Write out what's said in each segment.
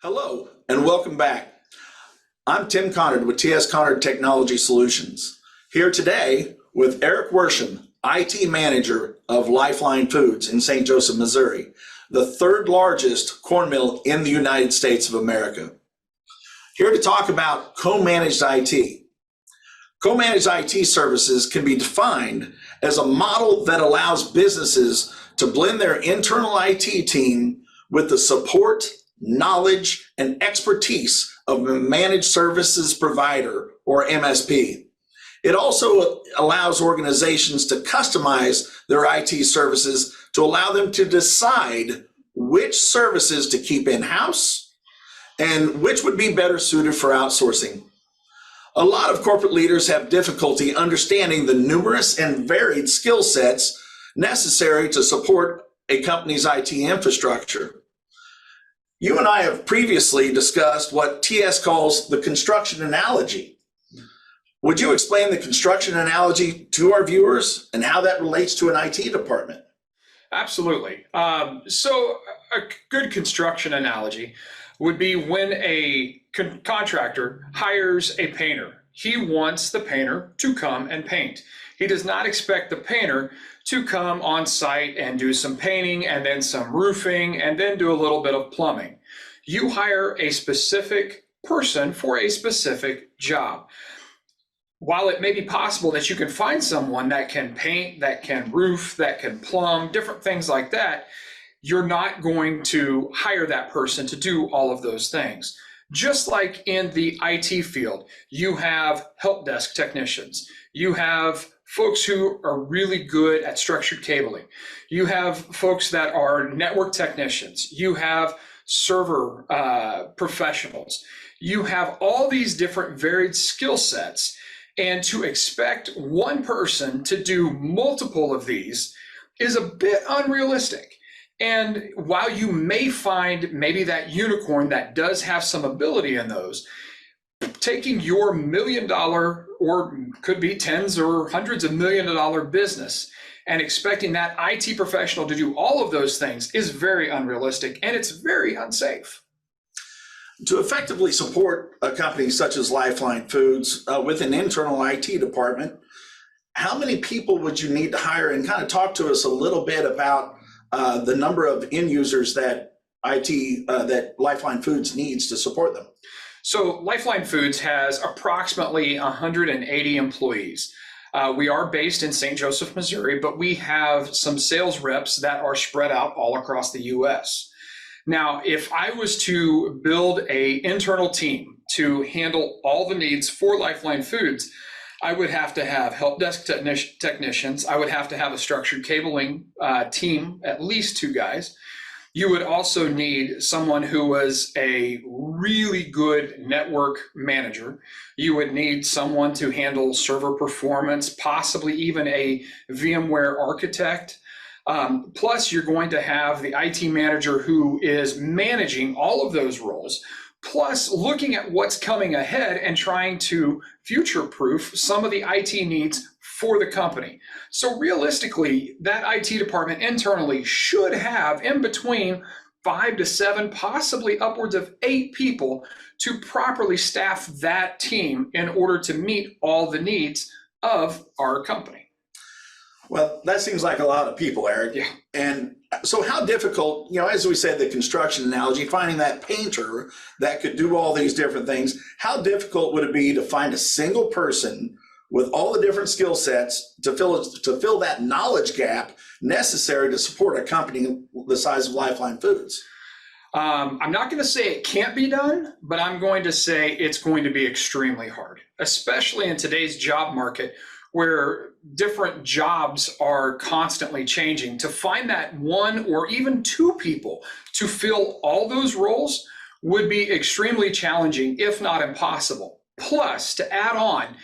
Hello and welcome back. I'm Tim Conard with TS Conard Technology Solutions. Here today with Eric Worsham, IT Manager of Lifeline Foods in St. Joseph, Missouri, the third largest corn mill in the United States of America. Here to talk about co-managed IT. Co-managed IT services can be defined as a model that allows businesses to blend their internal IT team with the support, knowledge, and expertise of a managed services provider, or MSP. It also allows organizations to customize their IT services to allow them to decide which services to keep in-house and which would be better suited for outsourcing. A lot of corporate leaders have difficulty understanding the numerous and varied skill sets necessary to support a company's IT infrastructure. You and I have previously discussed what TS calls the construction analogy. Would you explain the construction analogy to our viewers and how that relates to an IT department? Absolutely. So a good construction analogy would be when a contractor hires a painter. He wants the painter to come and paint. He does not expect the painter to come on site and do some painting and then some roofing and then do a little bit of plumbing. You hire a specific person for a specific job. While it may be possible that you can find someone that can paint, that can roof, that can plumb, different things like that, you're not going to hire that person to do all of those things. Just like in the IT field, you have help desk technicians. You have folks who are really good at structured cabling. You have folks that are network technicians. You have server professionals. You have all these different varied skill sets. And to expect one person to do multiple of these is a bit unrealistic. And while you may find maybe that unicorn that does have some ability in those, taking your $1 million or could be tens or hundreds of millions of dollar business and expecting that IT professional to do all of those things is very unrealistic and it's very unsafe. To effectively support a company such as Lifeline Foods with an internal IT department, how many people would you need to hire? And kind of talk to us a little bit about the number of end users that that Lifeline Foods needs to support them. So Lifeline Foods has approximately 180 employees. We are based in St. Joseph, Missouri, but we have some sales reps that are spread out all across the U.S. Now, if I was to build an internal team to handle all the needs for Lifeline Foods, I would have to have help desk technicians. I would have to have a structured cabling team, at least 2 guys. You would also need someone who was a really good network manager. You would need someone to handle server performance, possibly even a VMware architect. Plus, you're going to have the IT manager who is managing all of those roles, plus looking at what's coming ahead and trying to future-proof some of the IT needs for the company. So realistically, that IT department internally should have in between 5 to 7, possibly upwards of 8 people to properly staff that team in order to meet all the needs of our company. Well, that seems like a lot of people, Eric. Yeah. And so how difficult, as we said, the construction analogy, finding that painter that could do all these different things, how difficult would it be to find a single person with all the different skill sets to fill that knowledge gap necessary to support a company the size of Lifeline Foods? I'm not going to say it can't be done, but I'm going to say it's going to be extremely hard, especially in today's job market where different jobs are constantly changing. To find that 1 or even 2 people to fill all those roles would be extremely challenging, if not impossible. Plus, to add on,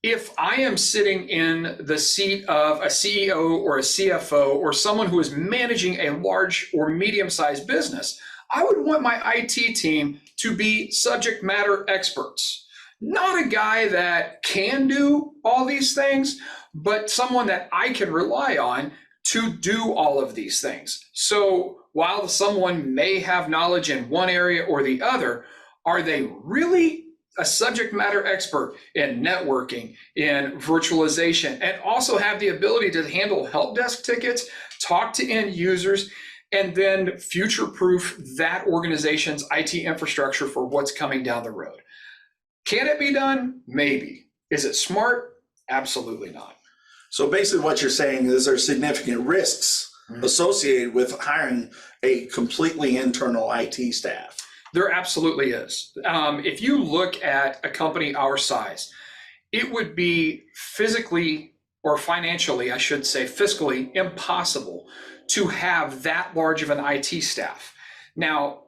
if I am sitting in the seat of a CEO or a CFO or someone who is managing a large or medium-sized business, I would want my IT team to be subject matter experts. Not a guy that can do all these things, but someone that I can rely on to do all of these things. So while someone may have knowledge in one area or the other, are they really a subject matter expert in networking, in virtualization, and also have the ability to handle help desk tickets, talk to end users, and then future-proof that organization's IT infrastructure for what's coming down the road? Can it be done? Maybe. Is it smart? Absolutely not. So basically what you're saying is there's significant risks associated with hiring a completely internal IT staff. There absolutely is. If you look at a company our size, it would be physically, or financially, I should say, fiscally impossible to have that large of an IT staff. Now,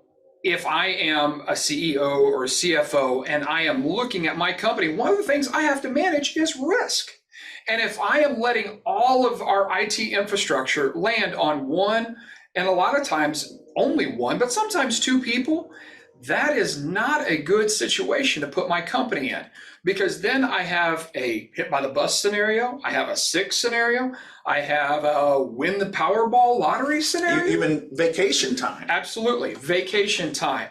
if I am a CEO or a CFO and I am looking at my company, one of the things I have to manage is risk. And if I am letting all of our IT infrastructure land on one, and a lot of times only one, but sometimes two people, that is not a good situation to put my company in, because then I have a hit by the bus scenario, I have a sick scenario, I have a win the Powerball lottery scenario. Even vacation time. Absolutely, vacation time,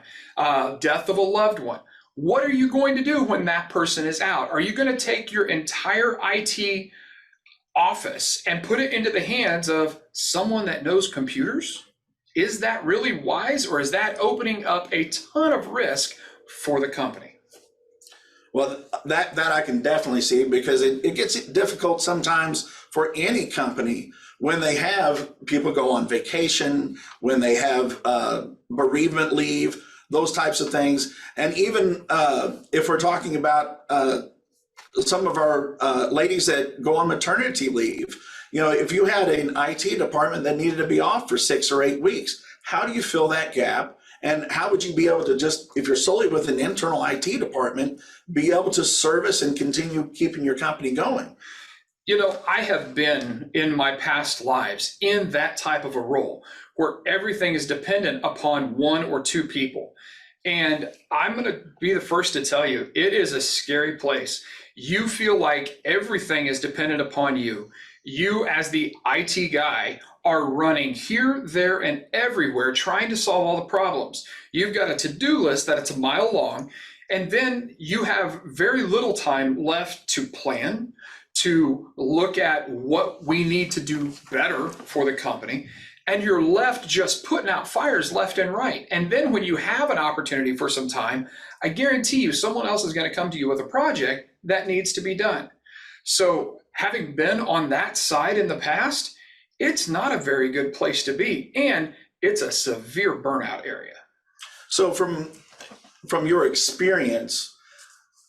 death of a loved one. What are you going to do when that person is out? Are you going to take your entire IT office and put it into the hands of someone that knows computers? Is that really wise, or is that opening up a ton of risk for the company? Well, that I can definitely see, because it gets difficult sometimes for any company when they have people go on vacation, when they have bereavement leave, those types of things. And even if we're talking about some of our ladies that go on maternity leave, you know, if you had an IT department that needed to be off for 6 or 8 weeks, how do you fill that gap? And how would you be able to just, if you're solely with an internal IT department, be able to service and continue keeping your company going? You know, I have been in my past lives in that type of a role where everything is dependent upon one or two people. And I'm going to be the first to tell you, it is a scary place. You feel like everything is dependent upon you. You, as the IT guy, are running here, there, and everywhere trying to solve all the problems. You've got a to-do list that it's a mile long, and then you have very little time left to plan, to look at what we need to do better for the company, and you're left just putting out fires left and right. And then when you have an opportunity for some time, I guarantee you someone else is going to come to you with a project that needs to be done. So having been on that side in the past, it's not a very good place to be, and it's a severe burnout area. So from your experience,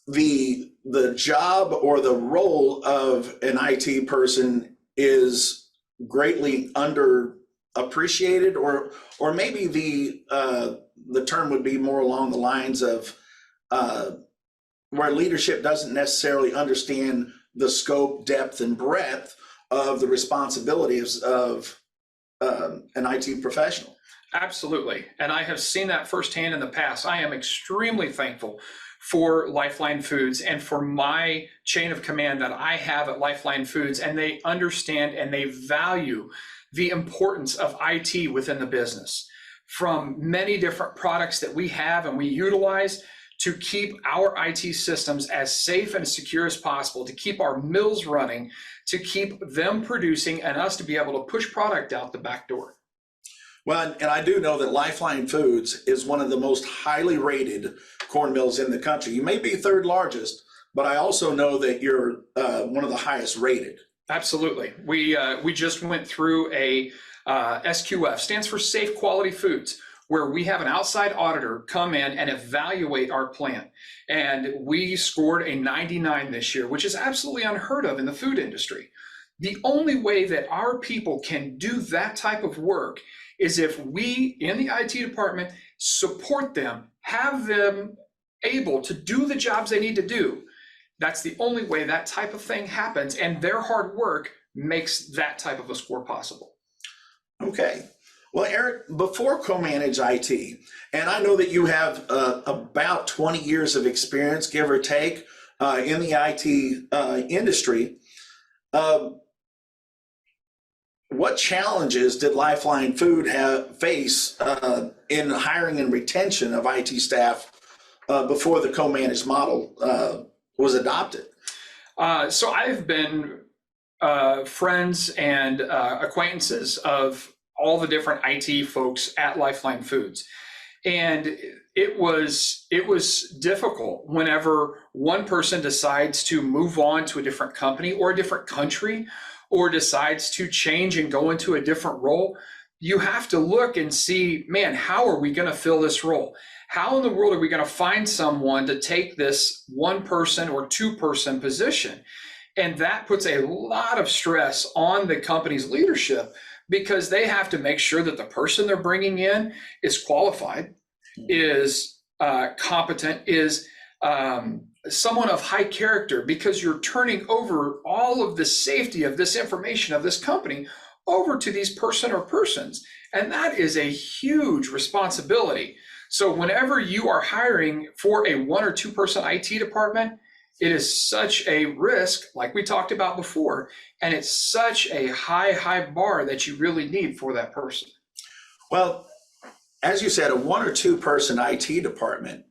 the job or the role of an IT person is greatly underappreciated, or maybe the term would be more along the lines of where leadership doesn't necessarily understand the scope, depth, and breadth of the responsibilities of an IT professional. Absolutely. And I have seen that firsthand in the past. I am extremely thankful for Lifeline Foods and for my chain of command that I have at Lifeline Foods, and they understand and they value the importance of IT within the business. From many different products that we have and we utilize to keep our IT systems as safe and secure as possible, to keep our mills running, to keep them producing, and us to be able to push product out the back door. Well, and I do know that Lifeline Foods is one of the most highly rated corn mills in the country. You may be third largest, but I also know that you're one of the highest rated. Absolutely. We just went through a SQF, stands for Safe Quality Foods, where we have an outside auditor come in and evaluate our plant. And we scored a 99 this year, which is absolutely unheard of in the food industry. The only way that our people can do that type of work is if we, in the IT department, support them, have them able to do the jobs they need to do. That's the only way that type of thing happens, and their hard work makes that type of a score possible. Okay. Well, Eric, before co-manage IT, and I know that you have about 20 years of experience, give or take, in the IT industry. what challenges did Lifeline Food face in hiring and retention of IT staff before the co-managed model was adopted? So I've been friends and acquaintances of all the different IT folks at Lifeline Foods. And it was difficult whenever one person decides to move on to a different company or a different country, or decides to change and go into a different role. You have to look and see, man, how are we going to fill this role? How in the world are we going to find someone to take this one person or two person position? And that puts a lot of stress on the company's leadership, because they have to make sure that the person they're bringing in is qualified, is competent, is someone of high character, because you're turning over all of the safety of this information of this company over to these person or persons. And that is a huge responsibility. So whenever you are hiring for a 1 or 2 person IT department, it is such a risk, like we talked about before, and it's such a high bar that you really need for that person. Well, as you said, a 1 or 2 person IT department,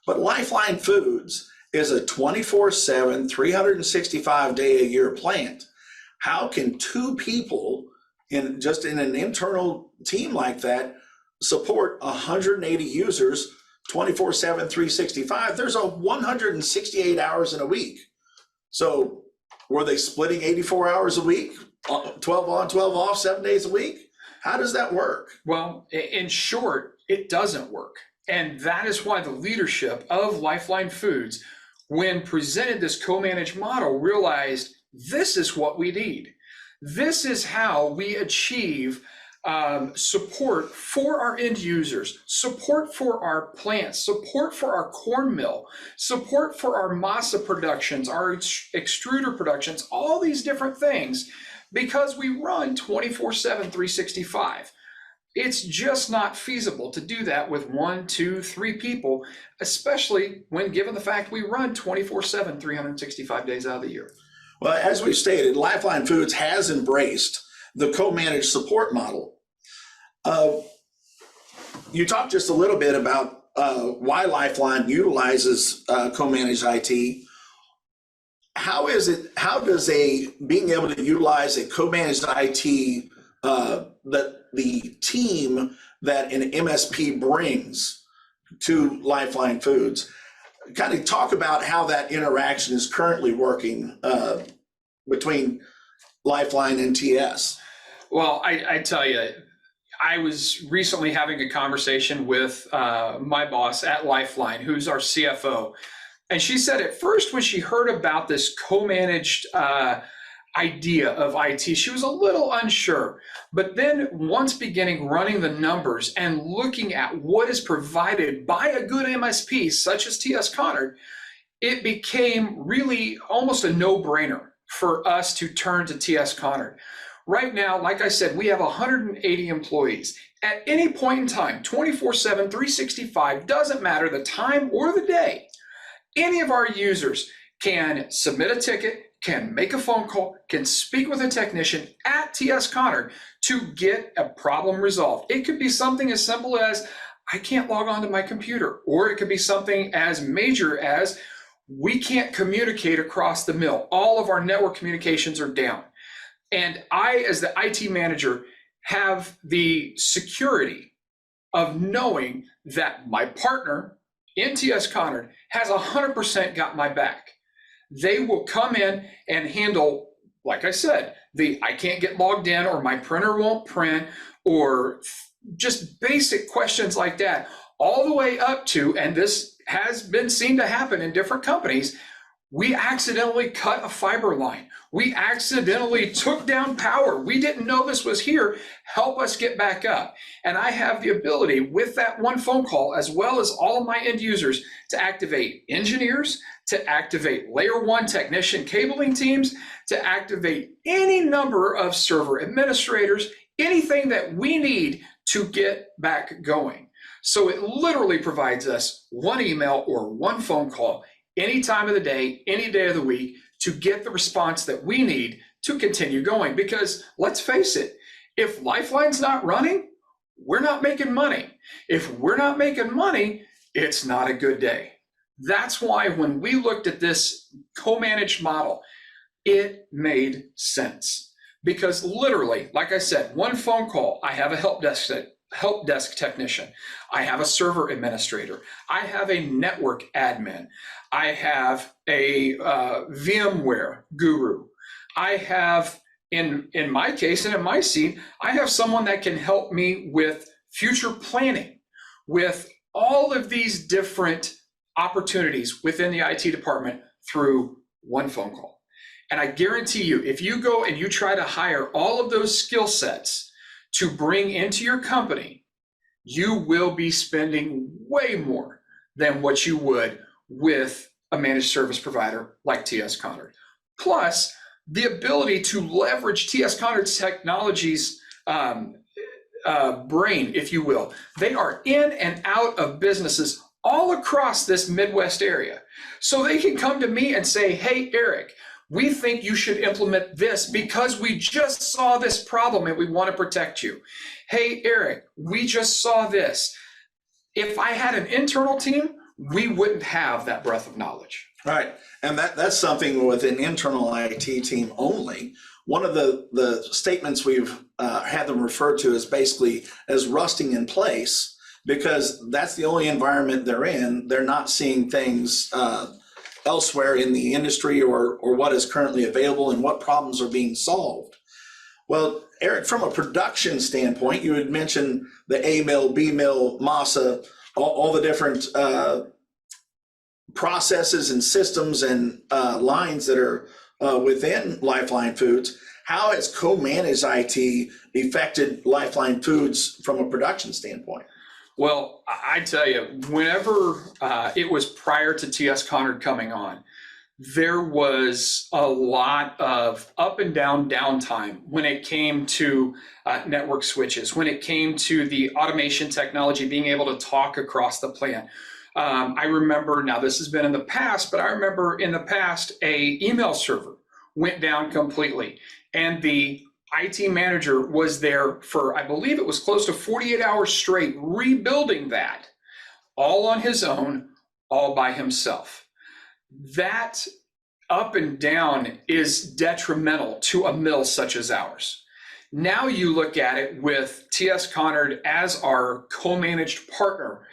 but Lifeline Foods is a 24/7, 365-day-a-year plant. How can 2 people in an internal team like that support 180 users 24/7, 365? There's a 168 hours in a week. So were they splitting 84 hours a week, 12 on, 12 off, 7 days a week? How does that work? Well, in short, it doesn't work. And that is why the leadership of Lifeline Foods, when presented this co-managed model, realized this is what we need. This is how we achieve support for our end users, support for our plants, support for our corn mill, support for our masa productions, our extruder productions, all these different things, because we run 24/7, 365. It's just not feasible to do that with 1, 2, 3 people, especially when given the fact we run 24/7, 365 days out of the year. Well, as we've stated, Lifeline Foods has embraced the co-managed support model. You talked just a little bit about why Lifeline utilizes co-managed IT. How does being able to utilize a co-managed IT that the team that an MSP brings to Lifeline Foods, kind of talk about how that interaction is currently working between Lifeline and TS? Well, I tell you, I was recently having a conversation with my boss at Lifeline, who's our CFO. And she said at first, when she heard about this co-managed idea of IT, she was a little unsure. But then once beginning running the numbers and looking at what is provided by a good MSP, such as TS Conard, it became really almost a no-brainer for us to turn to TS Conard. Right now, like I said, we have 180 employees. At any point in time, 24/7, 365, doesn't matter the time or the day, any of our users can submit a ticket, can make a phone call, can speak with a technician at TS Conard to get a problem resolved. It could be something as simple as, I can't log on to my computer, or it could be something as major as, we can't communicate across the mill. All of our network communications are down. And I, as the IT manager, have the security of knowing that my partner in TS Conard has 100% got my back. They will come in and handle, like I said, I can't get logged in, or my printer won't print, or just basic questions like that, all the way up to, and this has been seen to happen in different companies, we accidentally cut a fiber line. We accidentally took down power. We didn't know this was here. Help us get back up. And I have the ability with that one phone call, as well as all of my end users, to activate engineers, to activate layer 1 technician cabling teams, to activate any number of server administrators, anything that we need to get back going. So it literally provides us one email or one phone call any time of the day, any day of the week, to get the response that we need to continue going. Because let's face it, if Lifeline's not running, we're not making money. If we're not making money, it's not a good day. That's why when we looked at this co-managed model, it made sense. Because literally, like I said, one phone call, I have a help desk technician. I have a server administrator. I have a network admin. I have a VMware guru. I have, in my case and in my seat, I have someone that can help me with future planning, with all of these different opportunities within the IT department through one phone call. And I guarantee you, if you go and you try to hire all of those skill sets to bring into your company, you will be spending way more than what you would with a managed service provider like TS Conard. Plus, the ability to leverage TS Conard's technologies brain, if you will. They are in and out of businesses all across this Midwest area. So they can come to me and say, hey, Eric, we think you should implement this because we just saw this problem and we want to protect you. Hey, Eric, we just saw this. If I had an internal team, we wouldn't have that breadth of knowledge. Right. And that's something with an internal IT team only. One of the statements we've had them refer to is basically as rusting in place, because that's the only environment they're in. They're not seeing things elsewhere in the industry or what is currently available and what problems are being solved. Well, Eric, from a production standpoint, you had mentioned the A mill, B mill, masa, all the different processes and systems and lines that are within Lifeline Foods. How has co-managed IT affected Lifeline Foods from a production standpoint? Well, I tell you, whenever it was prior to TS Conard coming on, there was a lot of up and down downtime when it came to network switches, when it came to the automation technology, being able to talk across the plant. I remember, now this has been in the past, but I remember in the past, a email server went down completely, and the IT manager was there for, I believe it was close to 48 hours straight, rebuilding that all on his own, all by himself. That up and down is detrimental to a mill such as ours. Now you look at it with TS Conard as our co-managed partner,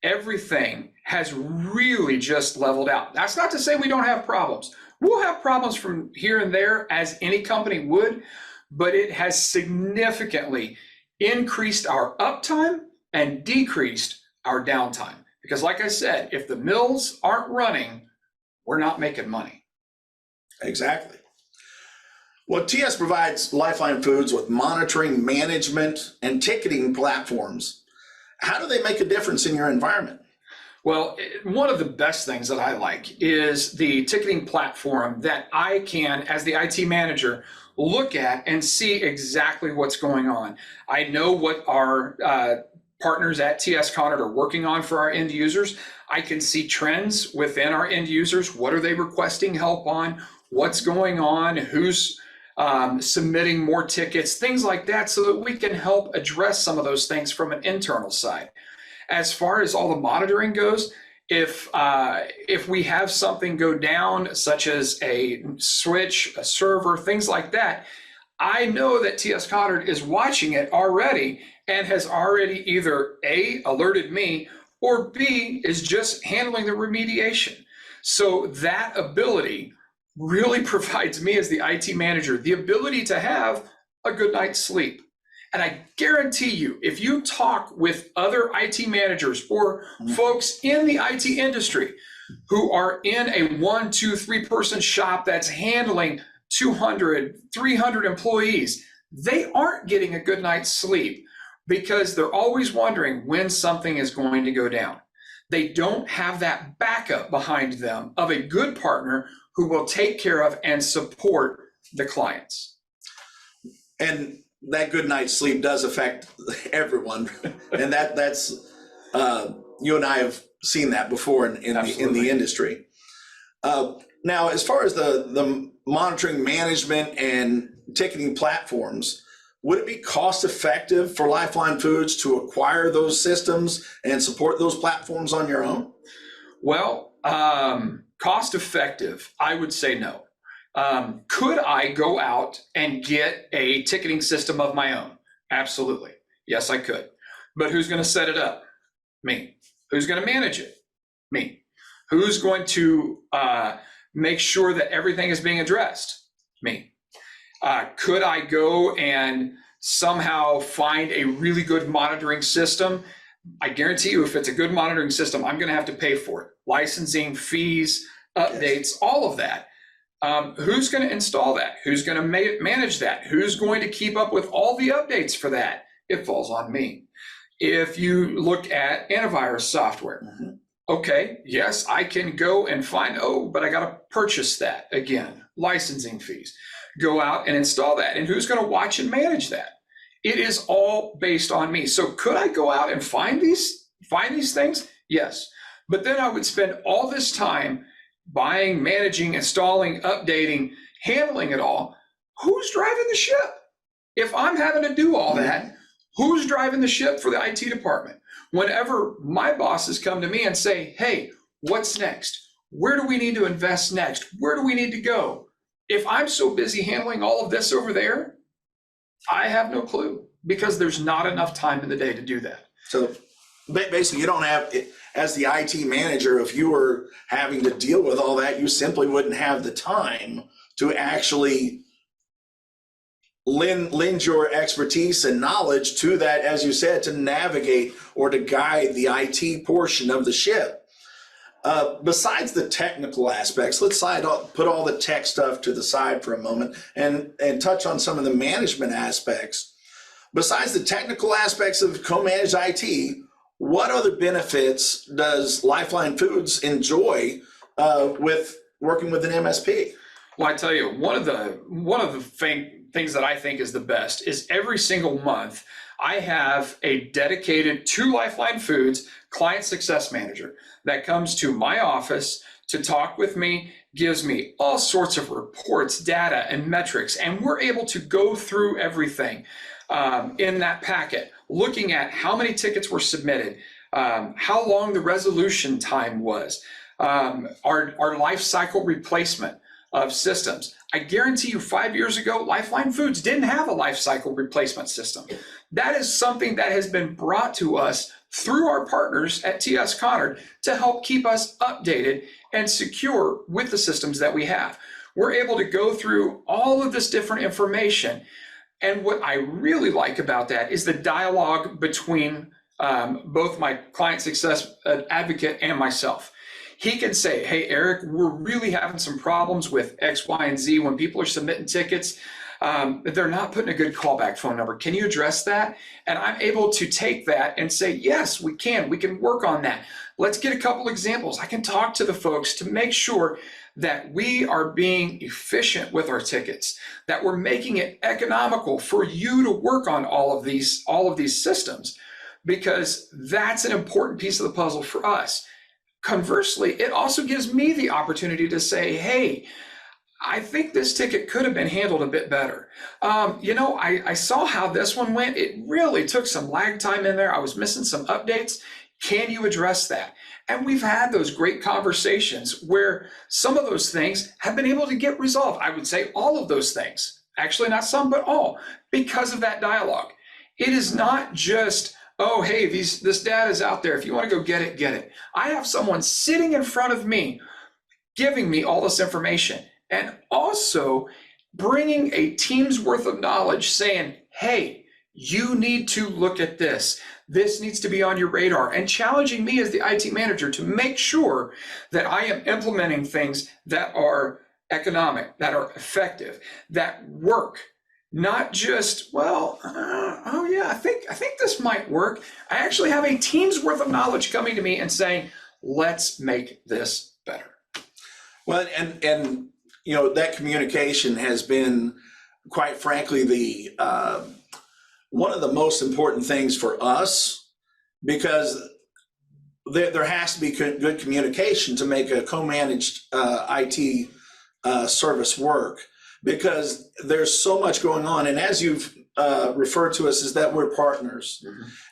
everything has really just leveled out. That's not to say we don't have problems. We'll have problems from here and there, as any company would, but it has significantly increased our uptime and decreased our downtime. Because like I said, if the mills aren't running, we're not making money. Exactly. Well, TS provides Lifeline Foods with monitoring, management, and ticketing platforms. How do they make a difference in your environment? Well, one of the best things that I like is the ticketing platform that I can, as the IT manager, look at and see exactly what's going on. I know what our partners at TS Conard are working on for our end users. I can see trends within our end users. What are they requesting help on? What's going on? Who's submitting more tickets? Things like that, so that we can help address some of those things from an internal side. As far as all the monitoring goes, if we have something go down, such as a switch, a server, things like that, I know that TS Conard is watching it already and has already either A, alerted me, or B, is just handling the remediation. So that ability really provides me, as the IT manager, the ability to have a good night's sleep. And I guarantee you, if you talk with other IT managers or folks in the IT industry who are in a 1, 2, 3 person shop that's handling 200, 300 employees, they aren't getting a good night's sleep because they're always wondering when something is going to go down. They don't have that backup behind them of a good partner who will take care of and support the clients. And that good night's sleep does affect everyone, and that's you and I have seen that before in the industry. Now, as far as the monitoring management and ticketing platforms, would it be cost effective for Lifeline Foods to acquire those systems and support those platforms on your own? Well, cost effective, I would say no. Could I go out and get a ticketing system of my own? Absolutely. Yes, I could. But who's going to set it up? Me. Who's going to manage it? Me. Who's going to make sure that everything is being addressed? Me. Could I go and somehow find a really good monitoring system? I guarantee you, if it's a good monitoring system, I'm going to have to pay for it. Licensing, fees, updates, all of that. Who's going to install that? Who's going to manage that? Who's going to keep up with all the updates for that? It falls on me. If you look at antivirus software, okay, yes, I can go and find, but I got to purchase that again, licensing fees. Go out and install that. And who's going to watch and manage that? It is all based on me. So could I go out and find these things? Yes. But then I would spend all this time buying, managing, installing, updating, handling it all. Who's driving the ship? If I'm having to do all that, who's driving the ship for the IT department? Whenever my bosses come to me and say, hey, what's next? Where do we need to invest next? Where do we need to go? If I'm so busy handling all of this over there, I have no clue, because there's not enough time in the day to do that. So basically, you don't have, as the IT manager, if you were having to deal with all that, you simply wouldn't have the time to actually lend your expertise and knowledge to that, as you said, to navigate or to guide the IT portion of the ship. Besides the technical aspects, let's put all the tech stuff to the side for a moment and touch on some of the management aspects. Besides the technical aspects of co-managed IT, what other benefits does Lifeline Foods enjoy with working with an MSP? Well, I tell you, one of the things that I think is the best is every single month I have a dedicated to Lifeline Foods client success manager that comes to my office to talk with me, gives me all sorts of reports, data, and metrics, and we're able to go through everything in that packet, looking at how many tickets were submitted, how long the resolution time was, our life cycle replacement of systems. I guarantee you 5 years ago, Lifeline Foods didn't have a life cycle replacement system. That is something that has been brought to us through our partners at TS Conard to help keep us updated and secure with the systems that we have. We're able to go through all of this different information. And what I really like about that is the dialogue between both my client success advocate and myself. He can say, hey, Eric, we're really having some problems with X, Y, and Z when people are submitting tickets. They're not putting a good callback phone number. Can you address that? And I'm able to take that and say, yes, we can work on that. Let's get a couple examples. I can talk to the folks to make sure that we are being efficient with our tickets, that we're making it economical for you to work on all of these systems, because that's an important piece of the puzzle for us. Conversely, it also gives me the opportunity to say, hey, I think this ticket could have been handled a bit better. I saw how this one went. It really took some lag time in there. I was missing some updates. Can you address that? And we've had those great conversations where some of those things have been able to get resolved. I would say all of those things, actually not some, but all, because of that dialogue. It is not just, oh, hey, this data is out there. If you want to go get it, get it. I have someone sitting in front of me giving me all this information, and also bringing a team's worth of knowledge saying, hey, you need to look at this. This needs to be on your radar, and challenging me as the IT manager to make sure that I am implementing things that are economic, that are effective, that work. Not just, I think this might work. I actually have a team's worth of knowledge coming to me and saying, let's make this better. Well, and that communication has been, quite frankly, the one of the most important things for us, because there has to be good communication to make a co-managed IT service work, because there's so much going on. And as you've referred to us, is that we're partners.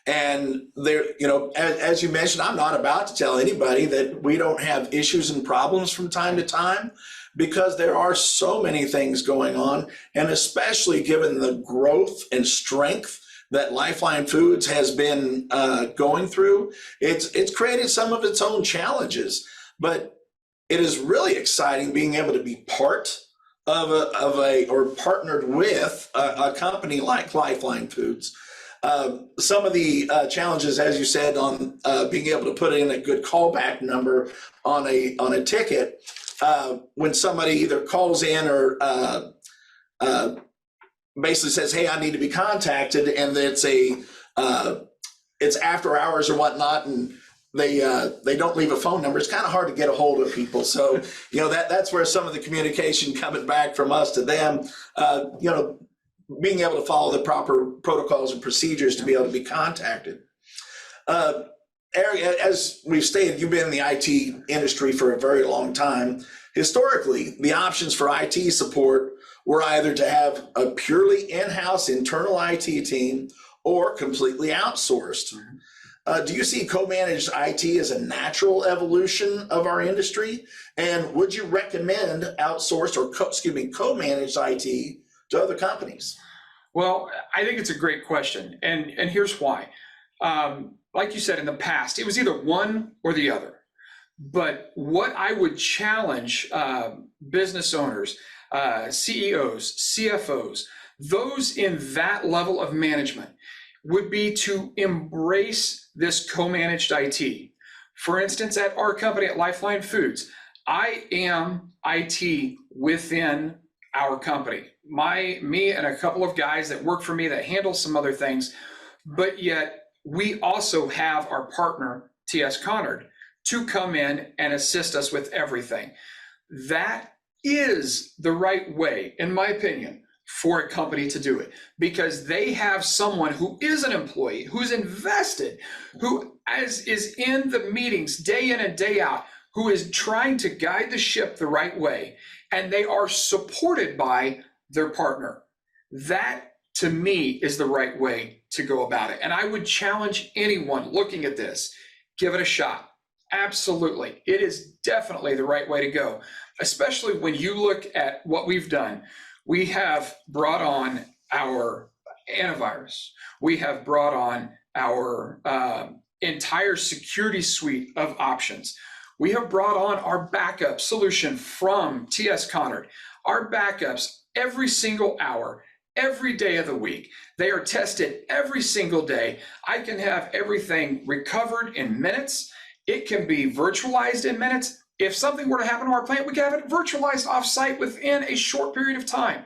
And there, you know, as you mentioned, I'm not about to tell anybody that we don't have issues and problems from time to time, because there are so many things going on, and especially given the growth and strength that Lifeline Foods has been going through, it's created some of its own challenges. But it is really exciting being able to be part of a or partnered with a company like Lifeline Foods. Some of the challenges, as you said, on being able to put in a good callback number on a ticket, when somebody either calls in or basically says, "Hey, I need to be contacted," and it's after hours or whatnot, and they don't leave a phone number. It's kind of hard to get a hold of people. So, you know, that's where some of the communication coming back from us to them, you know, being able to follow the proper protocols and procedures to be able to be contacted. Eric, as we've stated, you've been in the IT industry for a very long time. Historically, the options for IT support were either to have a purely in-house internal IT team or completely outsourced. Do you see co-managed IT as a natural evolution of our industry? And would you recommend outsourced or co-managed IT to other companies? Well, I think it's a great question, and here's why. Like you said, in the past, it was either one or the other. But what I would challenge business owners, CEOs, CFOs, those in that level of management, would be to embrace this co-managed IT. For instance, at our company at Lifeline Foods, I am IT within our company. Me and a couple of guys that work for me that handle some other things, but yet we also have our partner, TS Conard, to come in and assist us with everything. That is the right way, in my opinion, for a company to do it, because they have someone who is an employee, who's invested, who is in the meetings day in and day out, who is trying to guide the ship the right way, and they are supported by their partner. That, to me, is the right way to go about it. And I would challenge anyone looking at this, give it a shot. Absolutely. It is definitely the right way to go, especially when you look at what we've done. We have brought on our antivirus. We have brought on our entire security suite of options. We have brought on our backup solution from TS Conard. Our backups every single hour, every day of the week. They are tested every single day. I can have everything recovered in minutes. It can be virtualized in minutes. If something were to happen to our plant, we can have it virtualized offsite within a short period of time.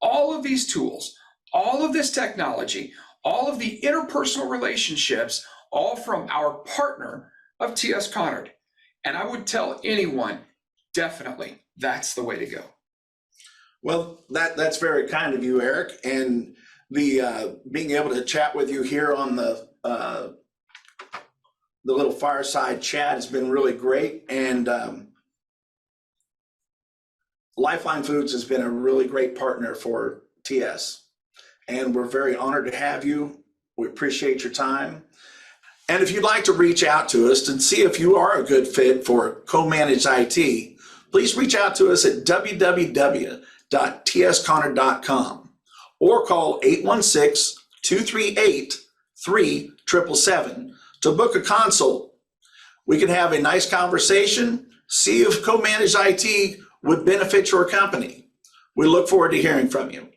All of these tools, all of this technology, all of the interpersonal relationships, all from our partner of TS Conard. And I would tell anyone, definitely, that's the way to go. Well, that's very kind of you, Eric, and the being able to chat with you here on the little fireside chat has been really great. And Lifeline Foods has been a really great partner for TS, and we're very honored to have you. We appreciate your time. And if you'd like to reach out to us to see if you are a good fit for co-managed IT, please reach out to us at www.tsconard.com or call 816-238-3777 to book a consult. We can have a nice conversation, see if co-managed IT would benefit your company. We look forward to hearing from you.